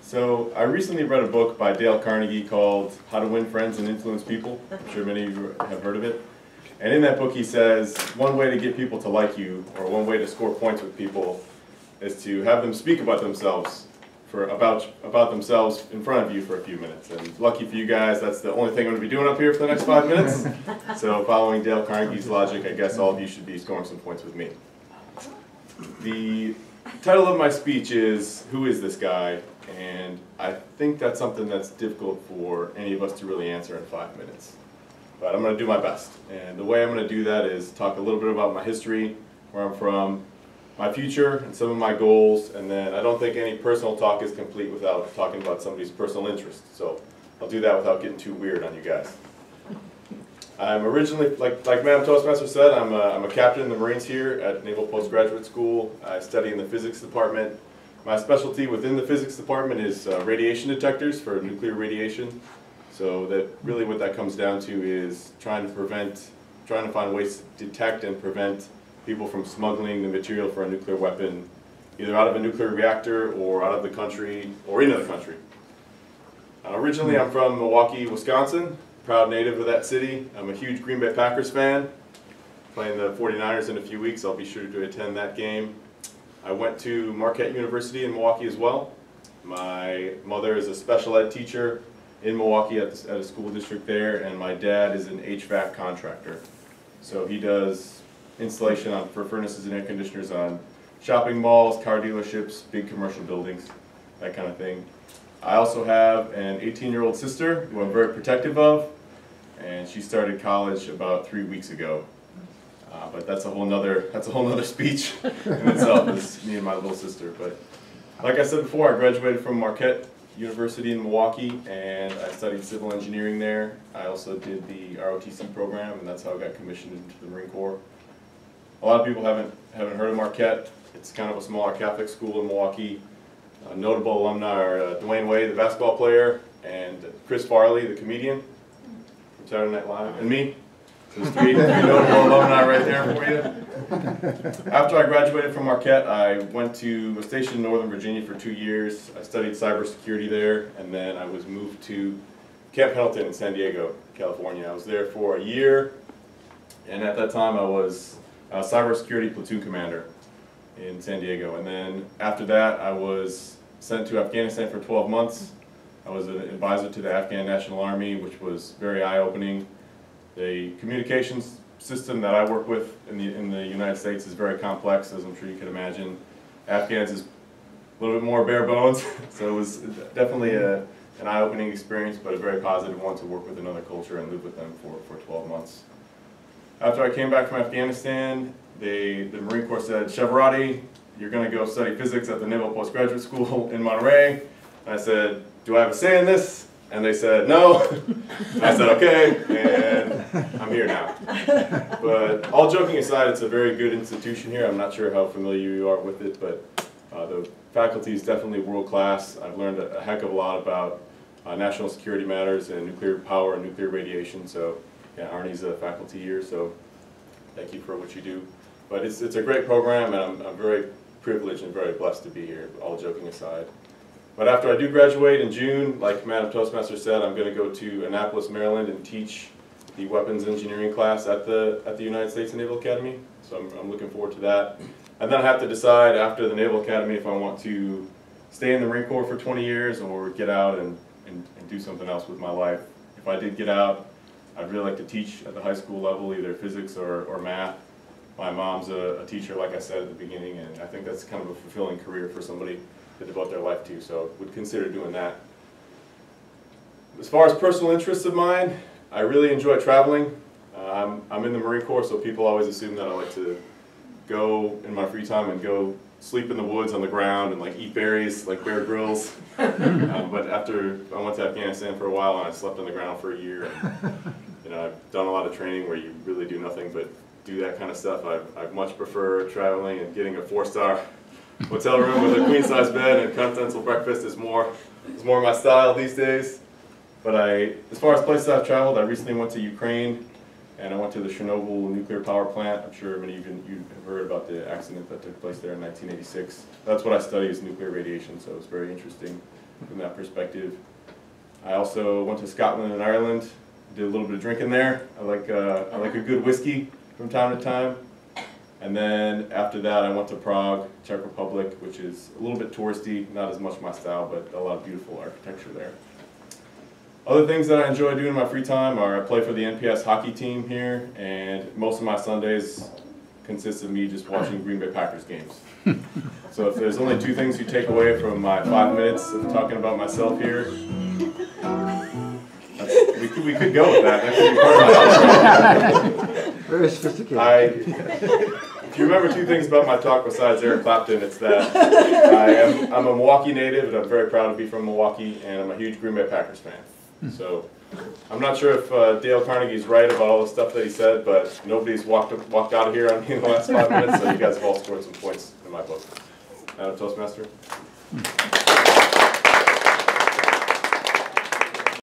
So I recently read a book by Dale Carnegie called How to Win Friends and Influence People. I'm sure many of you have heard of it. And in that book he says one way to get people to like you, or one way to score points with people, is to have them speak about themselves about themselves in front of you for a few minutes. And lucky for you guys, that's the only thing I'm going to be doing up here for the next 5 minutes. So following Dale Carnegie's logic, I guess all of you should be scoring some points with me. The title of my speech is, Who is this guy? And I think that's something that's difficult for any of us to really answer in 5 minutes. But I'm going to do my best. And the way I'm going to do that is talk a little bit about my history, where I'm from, my future, and some of my goals. And then I don't think any personal talk is complete without talking about somebody's personal interest. So I'll do that without getting too weird on you guys. I'm originally, like Madam Toastmaster said, I'm a captain in the Marines here at Naval Postgraduate School. I study in the physics department. My specialty within the physics department is radiation detectors for nuclear radiation. So that really what that comes down to is trying to find ways to detect and prevent people from smuggling the material for a nuclear weapon, either out of a nuclear reactor or out of the country or into the country. Originally I'm from Milwaukee, Wisconsin, proud native of that city. I'm a huge Green Bay Packers fan. Playing the 49ers in a few weeks, I'll be sure to attend that game. I went to Marquette University in Milwaukee as well. My mother is a special ed teacher in Milwaukee at a school district there, and my dad is an HVAC contractor. So he does installation for furnaces and air conditioners on shopping malls, car dealerships, big commercial buildings, that kind of thing. I also have an 18-year-old sister who I'm very protective of, and she started college about 3 weeks ago. But that's a whole nother speech in itself, is me and my little sister. But like I said before, I graduated from Marquette University in Milwaukee, and I studied civil engineering there. I also did the ROTC program, and that's how I got commissioned into the Marine Corps. A lot of people haven't heard of Marquette. It's kind of a smaller Catholic school in Milwaukee. Notable alumni are Dwayne Wade, the basketball player, and Chris Farley, the comedian from Saturday Night Live, and me. So there's three notable alumni right there for you. After I graduated from Marquette, I went to a station in Northern Virginia for 2 years. I studied cybersecurity there, and then I was moved to Camp Pendleton in San Diego, California. I was there for a year, and at that time I was a cybersecurity platoon commander in San Diego. And then after that, I was sent to Afghanistan for 12 months. I was an advisor to the Afghan National Army, which was very eye-opening. The communications system that I work with in the United States is very complex, as I'm sure you can imagine. Afghans is a little bit more bare bones, so it was definitely an eye-opening experience, but a very positive one to work with another culture and live with them for 12 months. After I came back from Afghanistan, the Marine Corps said, Chevarati, you're going to go study physics at the Naval Postgraduate School in Monterey. And I said, do I have a say in this? And they said, no. And I said, okay, and I'm here now. But all joking aside, it's a very good institution here. I'm not sure how familiar you are with it, but the faculty is definitely world-class. I've learned a heck of a lot about national security matters and nuclear power and nuclear radiation. So yeah, Arnie's a faculty here, so thank you for what you do. But it's a great program, and I'm very privileged and very blessed to be here, all joking aside. But after I do graduate in June, like Madam Toastmaster said, I'm going to go to Annapolis, Maryland and teach the weapons engineering class at the United States Naval Academy. So I'm looking forward to that. And then I have to decide after the Naval Academy if I want to stay in the Marine Corps for 20 years or get out and do something else with my life. If I did get out, I'd really like to teach at the high school level, either physics or math. My mom's a teacher, like I said at the beginning, and I think that's kind of a fulfilling career for somebody to devote their life to, so would consider doing that. As far as personal interests of mine, I really enjoy traveling. I'm in the Marine Corps, so people always assume that I like to go in my free time and go sleep in the woods on the ground and like eat berries like Bear Grylls. But after I went to Afghanistan for a while and I slept on the ground for a year, and, I've done a lot of training where you really do nothing but do that kind of stuff. I much prefer traveling, and getting a 4-star hotel room with a queen-size bed and continental breakfast is more my style these days. But as far as places I've traveled, I recently went to Ukraine and I went to the Chernobyl nuclear power plant. I'm sure many of you have heard about the accident that took place there in 1986. That's what I study, is nuclear radiation, so it's very interesting from that perspective. I also went to Scotland and Ireland, did a little bit of drinking there. I like a good whiskey from time to time. And then after that, I went to Prague, Czech Republic, which is a little bit touristy, not as much my style, but a lot of beautiful architecture there. Other things that I enjoy doing in my free time are I play for the NPS hockey team here, and most of my Sundays consist of me just watching Green Bay Packers games. So if there's only two things you take away from my 5 minutes of talking about myself here, we could go with that. That could be part of my outro. Very sophisticated. If you remember two things about my talk besides Eric Clapton, it's that I'm a Milwaukee native, and I'm very proud to be from Milwaukee, and I'm a huge Green Bay Packers fan. So I'm not sure if Dale Carnegie's right about all the stuff that he said, but nobody's walked out of here on me in the last 5 minutes, so you guys have all scored some points in my book. Toastmaster?